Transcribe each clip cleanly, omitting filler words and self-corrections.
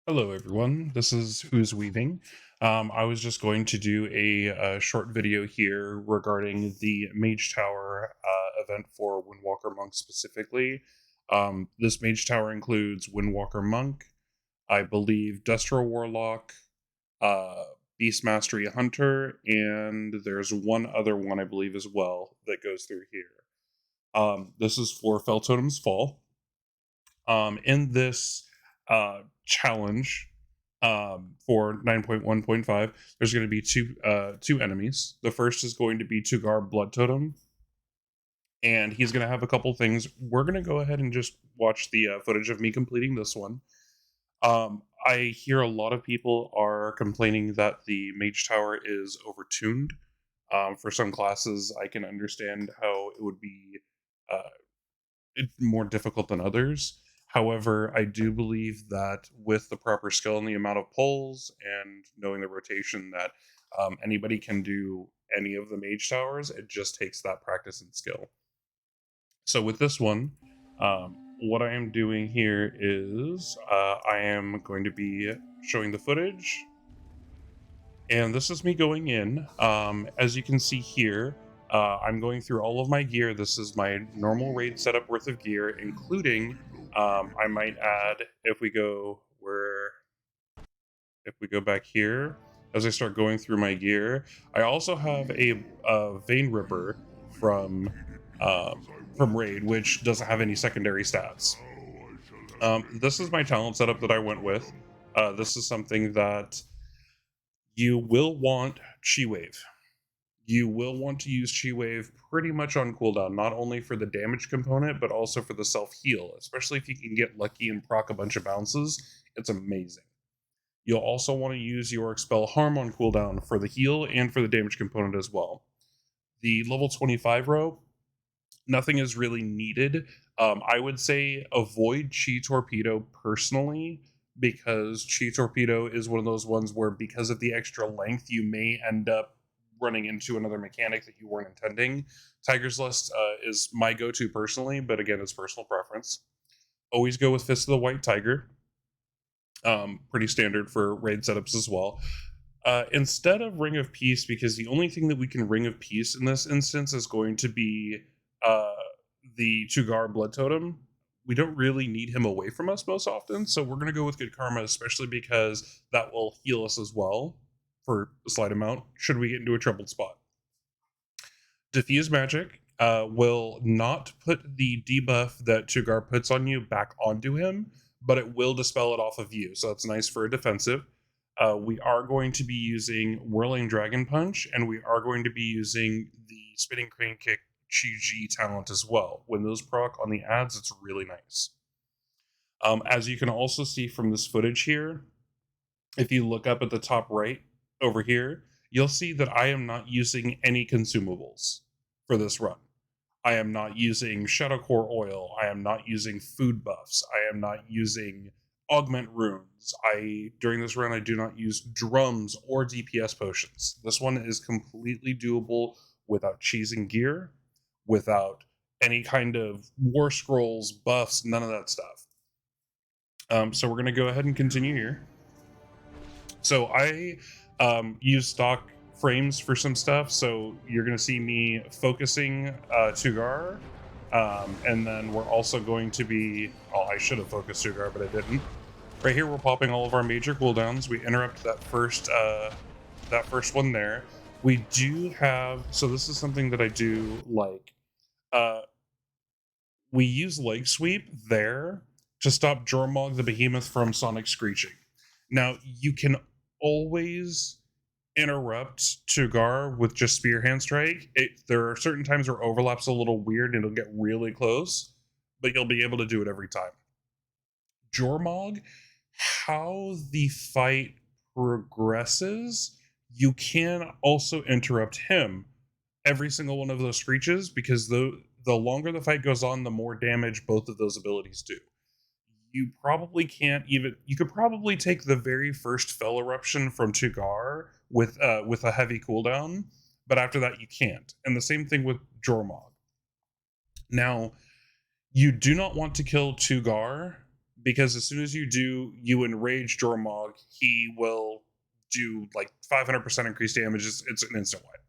Hello, everyone. This is Whosweaving. I was just going to do a short video here regarding the Mage Tower event for Windwalker Monk specifically. This Mage Tower includes Windwalker Monk, I believe Destro Warlock, uh, Beast Mastery Hunter, and there's one other one I believe as well that goes through here. This is for Fell Totem's Fall. In this challenge for 9.1.5, there's going to be two enemies. The first is going to be Tugar Blood Totem, and he's going to have a couple things. We're going to go ahead and just watch the footage of me completing this one. I hear a lot of people are complaining that the Mage Tower is overtuned. For some classes, I can understand how it would be uh, more difficult than others. However, I do believe that with the proper skill and the amount of pulls and knowing the rotation, that anybody can do any of the mage towers. It just takes that practice and skill. So with this one, what I am doing here is I am going to be showing the footage, and this is me going in. As you can see here, I'm going through all of my gear. This is my normal raid setup worth of gear, including I might add if we go back here, as I start going through my gear, I also have a vein ripper from raid, which doesn't have any secondary stats. This is my talent setup that I went with. This is something that you will want Chi Wave. You will want to use Chi Wave pretty much on cooldown, not only for the damage component, but also for the self-heal, especially if you can get lucky and proc a bunch of bounces. It's amazing. You'll also want to use your Expel Harm on cooldown for the heal and for the damage component as well. The level 25 row, nothing is really needed. I would say avoid Chi Torpedo personally, because Chi Torpedo is one of those ones where, because of the extra length, you may end up running into another mechanic that you weren't intending. Tiger's Lust is my go-to personally, but again, it's personal preference. Always go with Fist of the White Tiger. Pretty standard for raid setups as well. Instead of Ring of Peace, because the only thing that we can Ring of Peace in this instance is going to be the Tugar Blood Totem. We don't really need him away from us most often, so we're going to go with Good Karma, especially because that will heal us as well for a slight amount should we get into a troubled spot. Diffuse Magic will not put the debuff that Tugar puts on you back onto him, but it will dispel it off of you, so that's nice for a defensive. We are going to be using Whirling Dragon Punch, and we are going to be using the Spinning Crane Kick Chi-Ji talent as well. When those proc on the ads, it's really nice. As you can also see from this footage here, if you look up at the top right over here, you'll see that I am not using any consumables for this run. I am not using shadowcore oil. I am not using food buffs. I am not using augment runes. During this run, I do not use drums or DPS potions. This one is completely doable without cheesing gear, without any kind of war scrolls, buffs, none of that stuff. So we're going to go ahead and continue here. So I use stock frames for some stuff, so you're going to see me focusing Tugar, and then we're also going to be, I should have focused Tugar, but I didn't. Right here, we're popping all of our major cooldowns. We interrupt that first one there. We do have, so this is something that I do like. We use Leg Sweep there to stop Jormog the Behemoth from Sonic Screeching. Now, you can always interrupt Tugar with just Spear Hand Strike. There are certain times where overlap's a little weird and it'll get really close, but you'll be able to do it every time. Jormog, how the fight progresses, you can also interrupt him every single one of those screeches, because the longer the fight goes on, the more damage both of those abilities do. You could probably take the very first Fell Eruption from Tugar with a heavy cooldown, but after that you can't. And the same thing with Jormog. Now, you do not want to kill Tugar because as soon as you enrage Jormog, he will do like 500% increased damage. It's an instant wipe.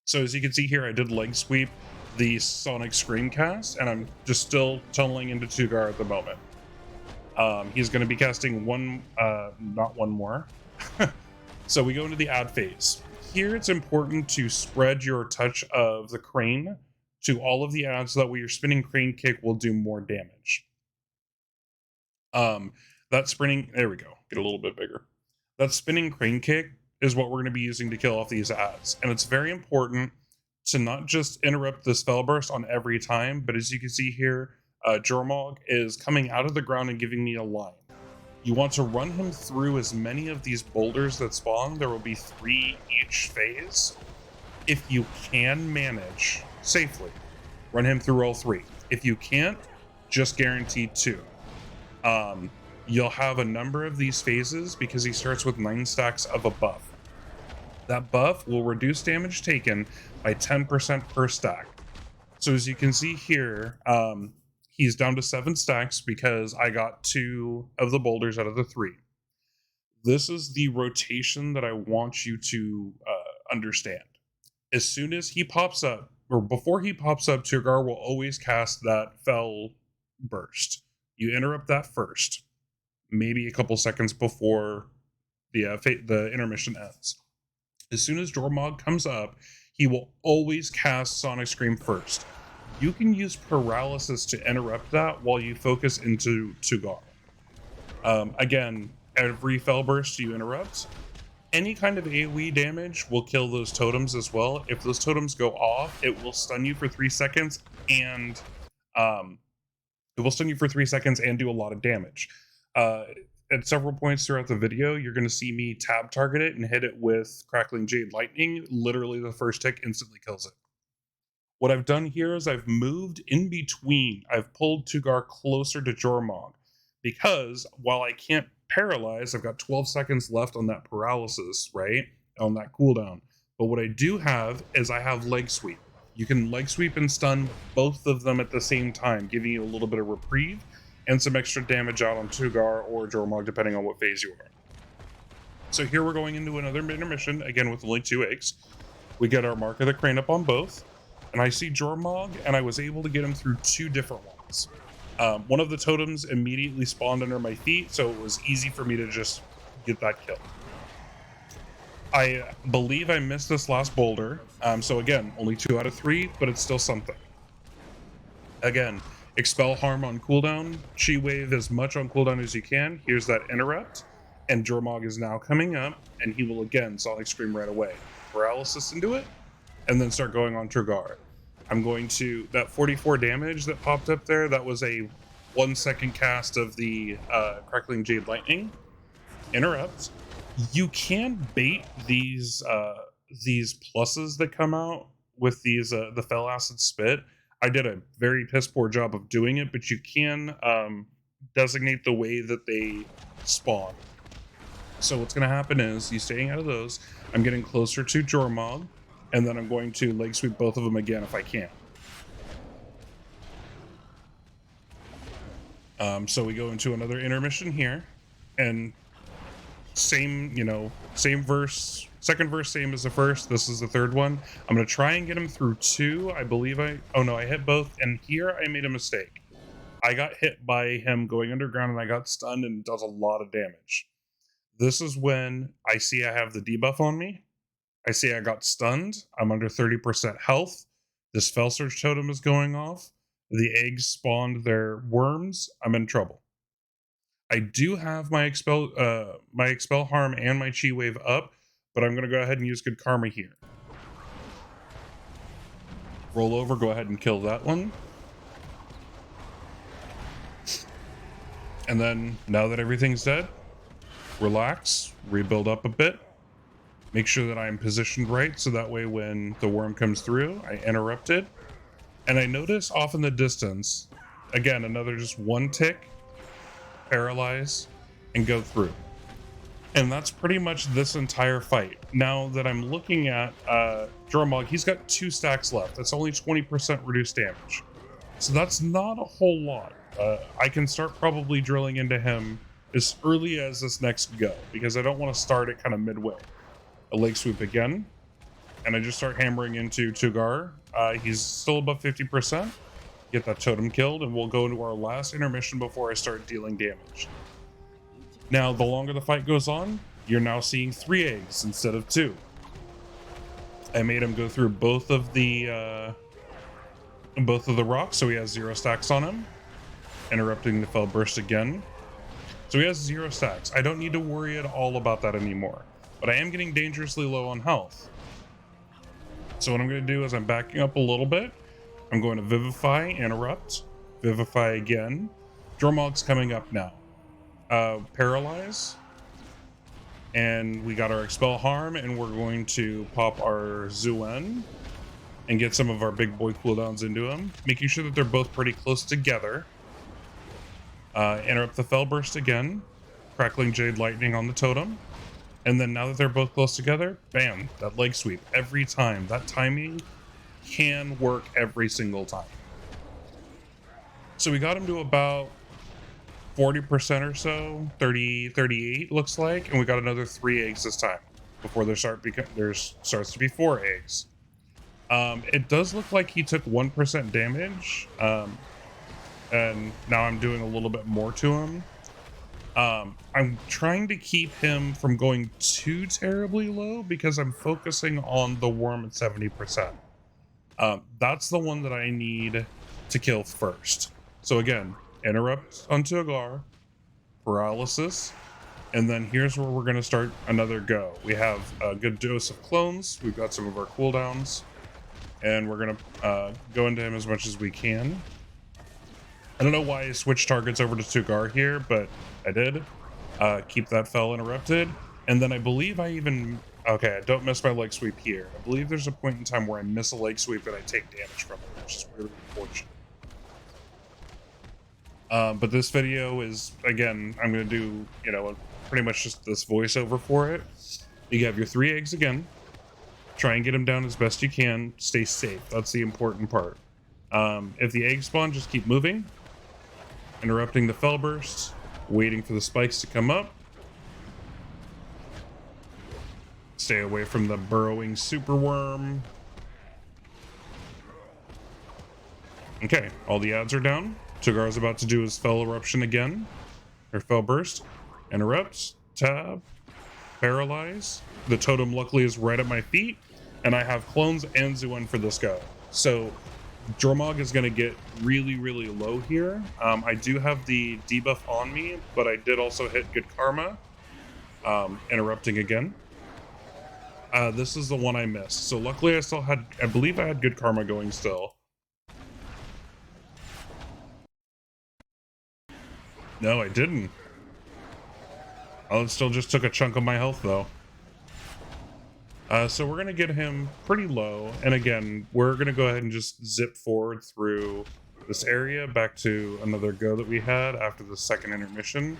So as you can see here, I did leg sweep the Sonic Screamcast, and I'm just still tunneling into Tugar at the moment. He's going to be casting not one more. So we go into the add phase. Here it's important to spread your touch of the crane to all of the adds so that way your spinning crane kick will do more damage. That spinning, there we go, get a little bit bigger. That spinning crane kick is what we're going to be using to kill off these adds. And it's very important to not just interrupt the spell burst on every time, but as you can see here, Jormog is coming out of the ground and giving me a line. You want to run him through as many of these boulders that spawn. There will be 3 each phase. If you can manage safely, run him through all 3. If you can't, just guarantee 2. You'll have a number of these phases because he starts with 9 stacks of a buff. That buff will reduce damage taken by 10% per stack. So as you can see here, he's down to 7 stacks because I got 2 of the boulders out of the 3. This is the rotation that I want you to understand. As soon as he pops up, or before he pops up, Tugar will always cast that Fell Burst. You interrupt that first, maybe a couple seconds before the intermission ends. As soon as Jormog comes up, he will always cast Sonic Scream first. You can use paralysis to interrupt that while you focus into Tugar. Again, every Fell Burst you interrupt, any kind of AoE damage will kill those totems as well. If those totems go off, it will stun you for 3 seconds and do a lot of damage. At several points throughout the video, you're going to see me tab target it and hit it with Crackling Jade Lightning. Literally, the first tick instantly kills it. What I've done here is I've moved in between. I've pulled Tugar closer to Jormog because while I can't paralyze, I've got 12 seconds left on that paralysis, right? On that cooldown. But what I do have is I have leg sweep. You can leg sweep and stun both of them at the same time, giving you a little bit of reprieve and some extra damage out on Tugar or Jormog, depending on what phase you are. So here we're going into another intermission, again with only 2 eggs. We get our Mark of the Crane up on both, and I see Jormog, and I was able to get him through 2 different ones. One of the totems immediately spawned under my feet, so it was easy for me to just get that kill. I believe I missed this last boulder, so again, only 2 out of 3, but it's still something. Again, expel harm on cooldown, chi wave as much on cooldown as you can. Here's that interrupt, and Jormog is now coming up, and he will again Sonic Scream right away. Paralysis into it, and then start going on Tugar. I'm going to, that 44 damage that popped up there, that was a 1-second cast of the Crackling Jade Lightning. Interrupt. You can bait these pluses that come out with these the Fell Acid Spit. I did a very piss poor job of doing it, but you can designate the way that they spawn. So what's going to happen is you staying out of those. I'm getting closer to Jormog, and then I'm going to leg sweep both of them again if I can. So we go into another intermission here, and same verse, second verse, same as the first. This is the third one. I'm going to try and get him through 2. I believe I hit both, and here I made a mistake. I got hit by him going underground, and I got stunned, and it does a lot of damage. This is when I see I have the debuff on me. I see I got stunned. I'm under 30% health. This Fell Surge totem is going off. The eggs spawned their worms. I'm in trouble. I do have my expel harm and my chi wave up, but I'm going to go ahead and use good karma here. Roll over, go ahead and kill that one. And then, now that everything's dead, relax, rebuild up a bit. Make sure that I'm positioned right, so that way when the worm comes through, I interrupt it. And I notice off in the distance, again, another just 1 tick, paralyze, and go through. And that's pretty much this entire fight. Now that I'm looking at Jormog, he's got 2 stacks left. That's only 20% reduced damage. So that's not a whole lot. I can start probably drilling into him as early as this next go, because I don't want to start it kind of midway. A leg sweep again, and I just start hammering into Tugar. He's still above 50%. Get that totem killed, and we'll go into our last intermission before I start dealing damage. Now, the longer the fight goes on, you're now seeing 3 eggs instead of 2. I made him go through both of the rocks, so he has 0 stacks on him. Interrupting the fell burst again. So he has 0 stacks. I don't need to worry at all about that anymore, but I am getting dangerously low on health. So what I'm going to do is I'm backing up a little bit. I'm going to Vivify, Interrupt, Vivify again. Dromog's coming up now. Paralyze. And we got our Expel Harm, and we're going to pop our Zuen and get some of our big boy cooldowns into him, making sure that they're both pretty close together. Interrupt the Fell Burst again. Crackling Jade Lightning on the totem. And then now that they're both close together, bam, that leg sweep every time. That timing can work every single time. So we got him to about 40% or so, 30, 38 looks like, and we got another 3 eggs this time before there starts to be 4 eggs. It does look like he took 1% damage, and now I'm doing a little bit more to him. I'm trying to keep him from going too terribly low because I'm focusing on the worm at 70%. That's the one that I need to kill first. So again, interrupt on Tugar, paralysis, and then here's where we're going to start another go. We have a good dose of clones. We've got some of our cooldowns, and we're going to go into him as much as we can. I don't know why I switched targets over to Tugar here, but I did. Keep that fell interrupted. And then I believe I even... Okay, I don't miss my leg sweep here. I believe there's a point in time where I miss a leg sweep and I take damage from it, which is really unfortunate. But this video is, again, I'm going to do, you know, pretty much just this voiceover for it. You have your 3 eggs again. Try and get them down as best you can. Stay safe. That's the important part. If the eggs spawn, just keep moving. Interrupting the fell burst. Waiting for the spikes to come up. Stay away from the burrowing super worm. Okay, all the ads are down. Tugar's about to do his fell eruption again. Or fell burst. Interrupts. Tab. Paralyze. The totem luckily is right at my feet. And I have clones and Zuen for this go. So Dromog is going to get really, really low here. I do have the debuff on me, but I did also hit good karma. Interrupting again. This is the one I missed. So luckily I still had, I believe I had good karma going still. No, I didn't. Oh, it still just took a chunk of my health though. So we're going to get him pretty low. And again, we're going to go ahead and just zip forward through this area back to another go that we had after the second intermission.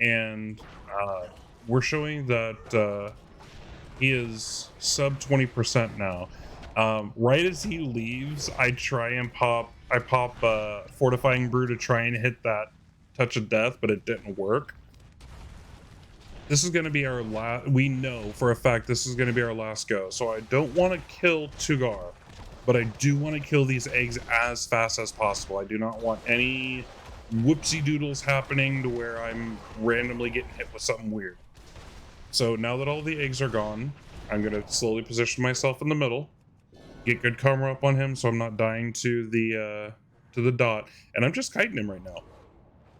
And we're showing that he is sub 20% now. Right as he leaves, I pop Fortifying Brew to try and hit that Touch of Death, but it didn't work. This is going to be our last, we know for a fact this is going to be our last go. So I don't want to kill Tugar, but I do want to kill these eggs as fast as possible. I do not want any whoopsie doodles happening to where I'm randomly getting hit with something weird. So now that all the eggs are gone, I'm going to slowly position myself in the middle, get good karma up on him so I'm not dying to the dot, and I'm just kiting him right now.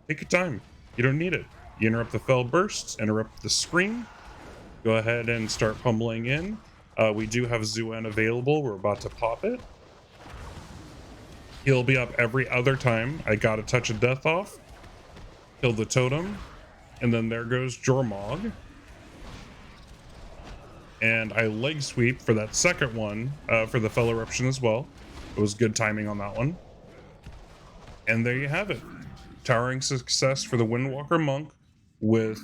Take your time. You don't need it. You interrupt the fell bursts, interrupt the scream. Go ahead and start pummeling in. We do have Zuen available. We're about to pop it. He'll be up every other time. I got a Touch of Death off. Kill the totem. And then there goes Dromog. And I leg sweep for that second one, for the fell eruption as well. It was good timing on that one. And there you have it. Towering success for the Windwalker monk with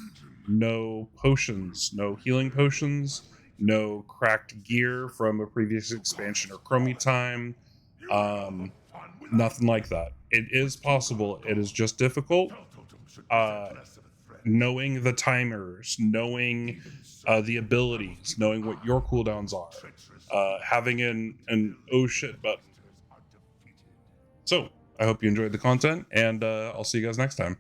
no potions, no healing potions, no cracked gear from a previous expansion or chromie time, nothing like that. It is possible. It is just difficult. Uh, Knowing the timers, knowing the abilities, knowing what your cooldowns are, having an oh shit button. So I hope you enjoyed the content, and I'll see you guys next time.